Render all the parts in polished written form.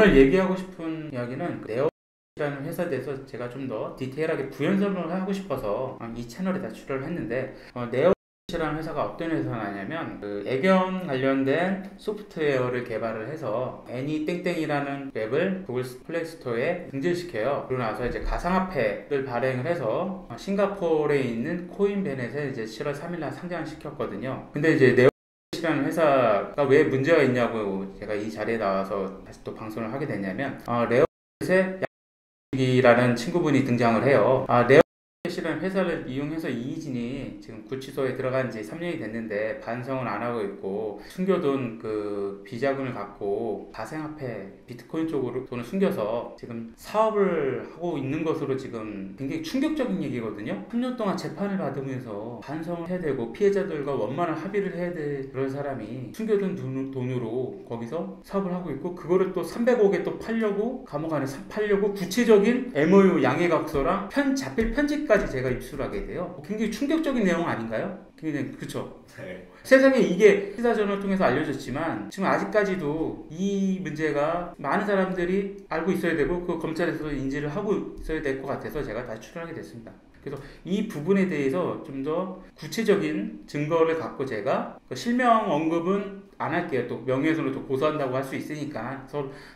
오늘 얘기하고 싶은 이야기는 네오라는 회사에 대해서 제가 좀 더 디테일하게 부연설명을 하고 싶어서 이 채널에다 출연을 했는데, 네오라는 회사가 어떤 회사냐면 그 애견 관련된 소프트웨어를 개발을 해서 애니땡땡이라는 앱을 구글 플레이 스토어에 등재시켜요. 그러고 나서 이제 가상화폐를 발행을 해서 싱가포르에 있는 코인베넷에 이제 7월 3일날 상장을 시켰거든요. 근데 이제 네오라는 회사가 왜 문제가 있냐고 제가 이 자리에 나와서 다시 또 방송을 하게 됐냐면, 네오넷에 양이라는 친구분이 등장을 해요. 네오넷이라는 회사를 이용해서 이희진이 지금 구치소에 들어간 지 3년이 됐는데 반성은 안 하고 있고, 숨겨둔 그 비자금을 갖고 가상화폐 비트코인 쪽으로 돈을 숨겨서 지금 사업을 하고 있는 것으로 지금 굉장히 충격적인 얘기거든요. 3년 동안 재판을 받으면서 반성을 해야 되고 피해자들과 원만한 합의를 해야 될 그런 사람이 숨겨둔 돈으로 거기서 사업을 하고 있고, 그거를 또 300억에 또 팔려고, 감옥 안에 팔려고 구체적인 MOU 양해각서랑 자필 편지까지 제가 입수를 하게 돼요. 굉장히 충격적인 내용 아닌가요? 굉장히, 그쵸? 네. 세상에 이게 시사전을 통해서 알려졌지만 지금 아직까지도 이 문제가 많은 사람들이 알고 있어야 되고, 그 검찰에서도 인지를 하고 있어야 될 것 같아서 제가 다시 출연하게 됐습니다. 그래서 이 부분에 대해서 좀 더 구체적인 증거를 갖고 제가 실명 언급은 안 할게요. 또 명예훼손으로 고소한다고 할 수 있으니까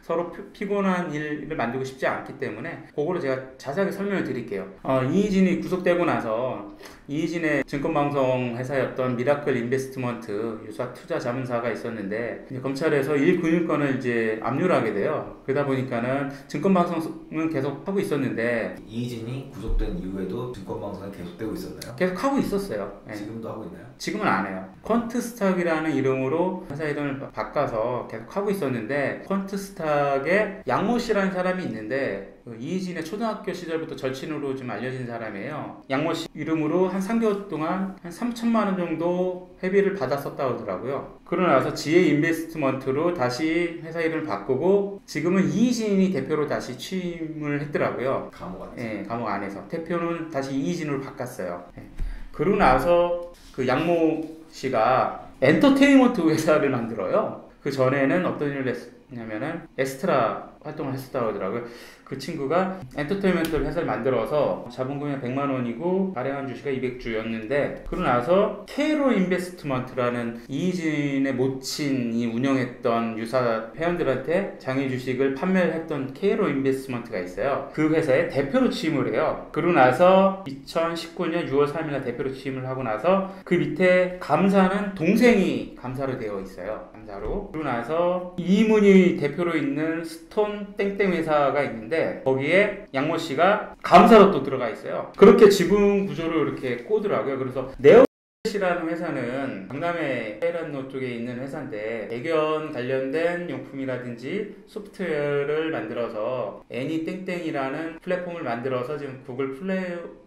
서로 피곤한 일을 만들고 싶지 않기 때문에 그거를 제가 자세하게 설명을 드릴게요. 이희진이 구속되고 나서 이희진의 증권방송 회사였던 미라클 인베스트먼트 유사 투자 자문사가 있었는데, 이제 검찰에서 1금융권을 이제 압류를 하게 돼요. 그러다 보니까는 증권방송은 계속 하고 있었는데, 이희진이 구속된 이후에도 증권방송은 계속되고 있었나요? 계속 하고 있었어요. 네. 지금도 하고 있나요? 지금은 안 해요. 퀀트스탁이라는 이름으로 회사 이름을 바꿔서 계속 하고 있었는데, 퀀트스탁에 양모 씨라는 사람이 있는데, 이희진의 초등학교 시절부터 절친으로 좀 알려진 사람이에요. 양모 씨 이름으로 한 3개월 동안 한 3천만 원 정도 회비를 받았었다고 하더라고요. 그러고 나서 지혜 인베스트먼트로 다시 회사 이름을 바꾸고 지금은 이희진이 대표로 다시 취임을 했더라고요. 감옥 안에서? 네, 감옥 안에서. 대표는 다시 이희진으로 바꿨어요. 네. 그러고 나서 그 양모 씨가 엔터테인먼트 회사를 만들어요. 그 전에는 어떤 일을 했냐면은 엑스트라 활동을 했었다고 하더라고요. 그 친구가 엔터테인먼트 회사를 만들어서 자본금이 100만 원이고 발행한 주식이 200주였는데, 그러고 나서 케이로 인베스트먼트라는 이희진의 모친이 운영했던 유사 회원들한테 장외 주식을 판매를 했던 케이로 인베스트먼트가 있어요. 그 회사에 대표로 취임을 해요. 그러고 나서 2019년 6월 3일날 대표로 취임을 하고 나서 그 밑에 감사는 동생이 감사로 되어 있어요. 감사로. 그러고 나서 이문희 대표로 있는 스톤 땡땡 회사가 있는데, 거기에 양모 씨가 감사로 또 들어가 있어요. 그렇게 지분 구조를 이렇게 꼬더라고요. 그래서 네오넷이라는 회사는 강남의 해란로 쪽에 있는 회사인데, 애견 관련된 용품이라든지 소프트웨어를 만들어서 애니땡땡이라는 플랫폼을 만들어서 지금 구글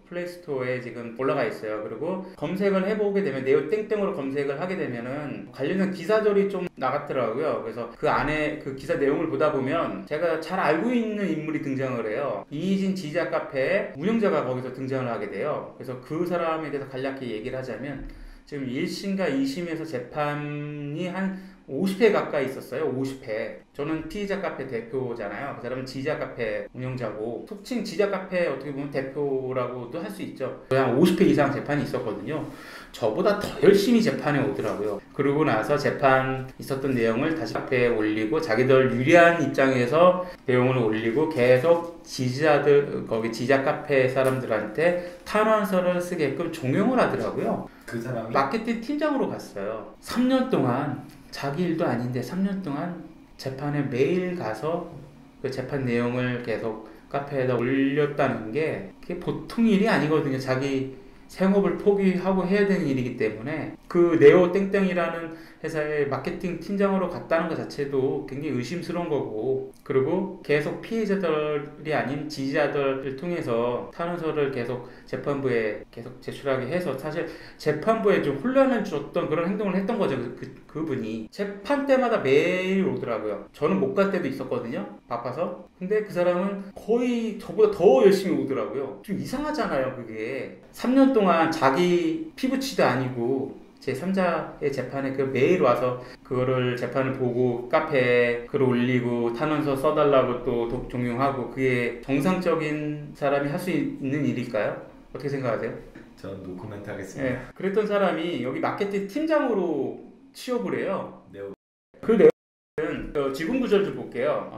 플레이 스토어에 지금 올라가 있어요. 그리고 검색을 해보게 되면 네오땡땡으로 검색을 하게 되면은 관련된 기사들이 좀 나갔더라고요. 그래서 그 안에 그 기사 내용을 보다 보면 제가 잘 알고 있는 인물이 등장을 해요. 이희진 지지자 카페 운영자가 거기서 등장을 하게 돼요. 그래서 그 사람에 대해서 간략히 얘기를 하자면, 지금 1심과 2심에서 재판이 한 50회 가까이 있었어요. 50회. 저는 피의자 카페 대표잖아요. 그 사람은 지지자 카페 운영자고, 속칭 지지자 카페 어떻게 보면 대표라고도 할 수 있죠. 한 50회 이상 재판이 있었거든요. 저보다 더 열심히 재판에 오더라고요. 그러고 나서 재판 있었던 내용을 다시 카페에 올리고, 자기들 유리한 입장에서 내용을 올리고, 계속 지지자들, 거기 지지자 카페 사람들한테 탄원서를 쓰게끔 종용을 하더라고요. 그 사람이 마케팅 팀장으로 갔어요. 3년 동안 자기 일도 아닌데 3년 동안 재판에 매일 가서 그 재판 내용을 계속 카페에다 올렸다는 게 그게 보통 일이 아니거든요. 자기 생업을 포기하고 해야 되는 일이기 때문에 그 네오 땡땡이라는 회사의 마케팅 팀장으로 갔다는 것 자체도 굉장히 의심스러운 거고, 그리고 계속 피해자들이 아닌 지지자들을 통해서 탄원서를 계속 재판부에 계속 제출하게 해서 사실 재판부에 좀 혼란을 줬던 그런 행동을 했던 거죠. 그분이 재판 때마다 매일 오더라고요. 저는 못 갈 때도 있었거든요, 바빠서. 근데 그 사람은 거의 저보다 더 열심히 오더라고요. 좀 이상하잖아요. 그게 3년 동안 자기 피부치도 아니고 제3자의 재판에 그 매일 와서 그거를 재판을 보고 카페에 글 올리고 탄원서 써달라고 또 종용하고 그게 정상적인 사람이 할 수 있는 일일까요? 어떻게 생각하세요? 전 노코멘트 하겠습니다. 네, 그랬던 사람이 여기 마케팅 팀장으로 취업을 해요. 네오. 그 내용은 지분 구조를 좀 볼게요.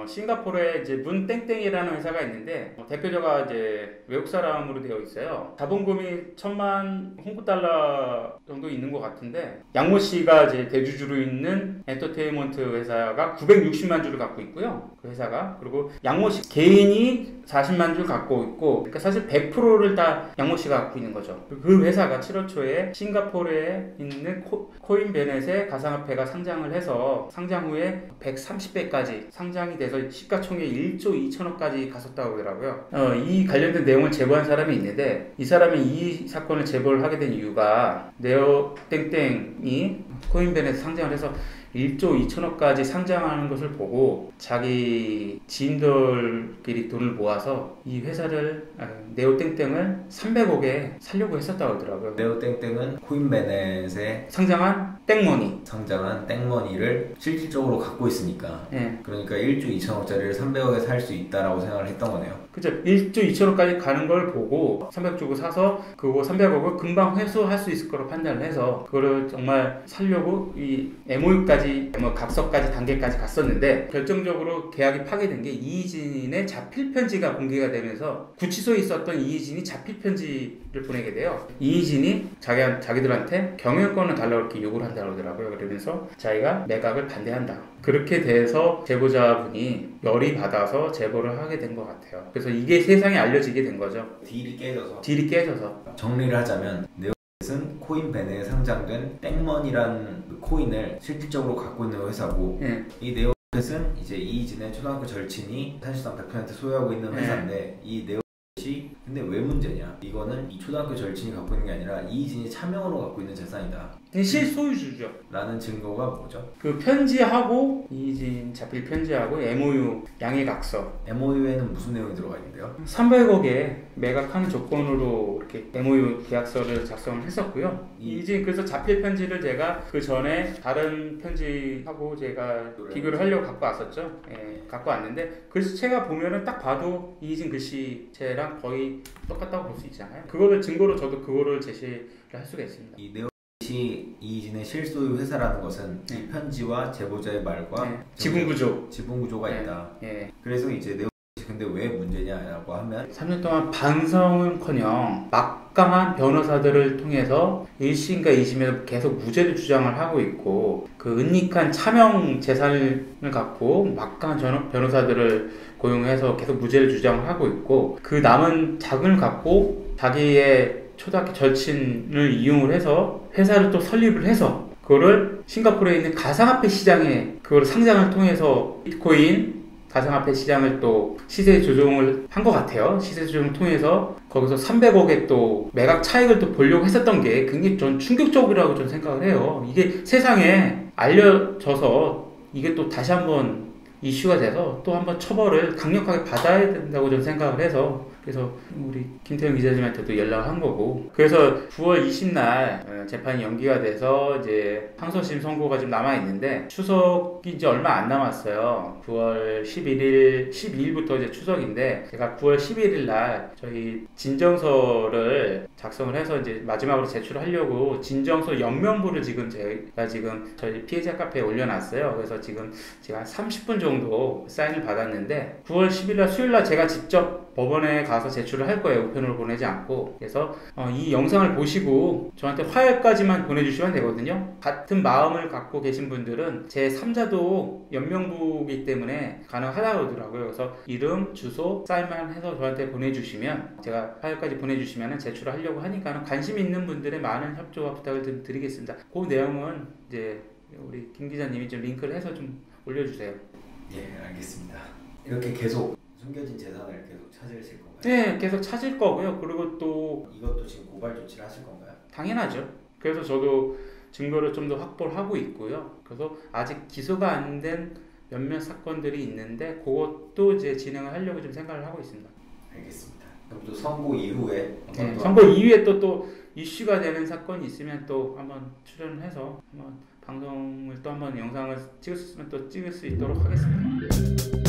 싱가포르에 이제 문 땡땡이라는 회사가 있는데 대표자가 이제 외국 사람으로 되어 있어요. 자본금이 1,000만 홍콩 달러 정도 있는 것 같은데 양모 씨가 이제 대주주로 있는 엔터테인먼트 회사가 960만 주를 갖고 있고요. 그 회사가 그리고 양모 씨 개인이 40만 주를 갖고 있고 그러니까 사실 100%를 다 양모 씨가 갖고 있는 거죠. 그 회사가 7월 초에 싱가포르에 있는 코인베넷에 가상화폐가 상장을 해서 상장 후에 130배까지 상장이 돼서 시가총액 1조 2천억까지 갔었다고 하더라고요. 이 관련된 내용을 제보한 사람이 있는데 이 사람이 이 사건을 제보를 하게 된 이유가 네오땡땡이 코인베넷에 상장을 해서 1조 2천억까지 상장하는 것을 보고 자기 지인들끼리 돈을 모아서 이 회사를 네오땡땡을 300억에 살려고 했었다고 하더라고요. 네오땡땡은 코인베넷에 상장한 땡머니를 실질적으로 갖고 있으니까 네. 그러니까 1조 2천억짜리를 300억에 살 수 있다라고 생각을 했던 거네요. 그죠. 1조 2천억까지 가는 걸 보고 300 주고 사서 그거 300억을 금방 회수할 수 있을 거로 판단을 해서 그거를 정말 살려고 이 MOU까지 각서까지 단계까지 갔었는데 결정적으로 계약이 파기된 게 이희진의 자필 편지가 공개가 되면서 구치소에 있었던 이희진이 자필 편지를 보내게 돼요. 이희진이 자기들한테 경영권을 달라고 이렇게 요구를 한다고 하더라고요. 그러면서 자기가 매각을 반대한다. 그렇게 돼서 제보자분이 열이 받아서 제보를 하게 된 것 같아요. 그래서 이게 세상에 알려지게 된 거죠. 딜이 깨져서 정리를 하자면 네오넷은 코인베넷에 상장된 땡머니라는 코인을 실질적으로 갖고 있는 회사고 네. 이 네오넷은 이제 이희진의 초등학교 절친이 사실상 100% 소유하고 있는 회사인데 이 네오넷이 근데 왜 문제냐? 이거는 이 초등학교 절친이 갖고 있는 게 아니라 이희진이 차명으로 갖고 있는 재산이다. 실소유주죠. 라는 증거가 뭐죠? 그 편지하고 이희진 자필 편지하고 MOU 양해각서. MOU에는 무슨 내용이 들어가 있는데요? 300억에 매각하는 조건으로 이렇게 MOU 계약서를 작성을 했었고요. 이희진 그래서 자필 편지를 제가 그 전에 다른 편지하고 제가 비교를 하려고 갖고 왔었죠. 예, 갖고 왔는데 글씨체가 보면은 딱 봐도 이희진 글씨체랑 거의 똑같다고 볼 수 있잖아요. 그거를 증거로 저도 그거를 제시를 할 수가 있습니다. 이 이희진의 실소유 회사라는 것은 이 편지와 제보자의 말과 지분 구조가 있다. 그래서 이제 네오넷이 근데 왜 문제냐라고 하면 3년 동안 반성은커녕 막강한 변호사들을 통해서 1심과 2심에서 계속 무죄를 주장을 하고 있고 그 은닉한 차명 재산을 갖고 막강한 변호사들을 고용해서 계속 무죄를 주장을 하고 있고 그 남은 자금을 갖고 자기의 초등학교 절친을 이용을 해서 회사를 또 설립을 해서 그거를 싱가포르에 있는 가상화폐 시장에 그걸 상장을 통해서 비트코인 가상화폐 시장을 또 시세 조정을 한 것 같아요. 시세 조정을 통해서 거기서 300억의 또 매각 차익을 또 보려고 했었던 게 굉장히 전 충격적이라고 저는 생각을 해요. 이게 세상에 알려져서 이게 또 다시 한번 이슈가 돼서 또 한번 처벌을 강력하게 받아야 된다고 저는 생각을 해서 그래서 우리 김태형 기자님한테도 연락을 한 거고 그래서 9월 20날 재판이 연기가 돼서 이제 항소심 선고가 좀 남아 있는데 추석이 이제 얼마 안 남았어요. 9월 12일부터 이제 추석인데 제가 9월 11일 날 저희 진정서를 작성을 해서 이제 마지막으로 제출하려고 진정서 연명부를 제가 지금 저희 피해자 카페에 올려놨어요. 그래서 지금 제가 한 30분 정도 사인을 받았는데 9월 10일 날 수요일 날 제가 직접 법원에 가서 제출을 할 거예요. 우편으로 보내지 않고. 그래서 이 영상을 보시고 저한테 화요일까지만 보내주시면 되거든요. 같은 마음을 갖고 계신 분들은 제 3자도 연명부이기 때문에 가능하다고 하더라고요. 그래서 이름, 주소, 사인만 해서 저한테 보내주시면 제가 화요일까지 보내주시면 제출을 하려고 하니까 관심 있는 분들의 많은 협조와 부탁을 드리겠습니다. 그 내용은 이제 우리 김 기자님이 좀 링크를 해서 좀 올려주세요. 예, 알겠습니다. 이렇게 계속 숨겨진 재산을 계속 찾으실 건가요? 네, 계속 찾을 거고요. 그리고 또 이것도 지금 고발 조치를 하실 건가요? 당연하죠. 그래서 저도 증거를 좀 더 확보를 하고 있고요. 그래서 아직 기소가 안 된 몇몇 사건들이 있는데 그것도 이제 진행을 하려고 좀 생각을 하고 있습니다. 알겠습니다. 그럼 또 선고 이후에 네, 선거 이후에 또 이슈가 되는 사건이 있으면 또 한번 출연을 해서 한번 방송을 또 한번 영상을 찍을 수 있으면 또 찍을 수 있도록 하겠습니다.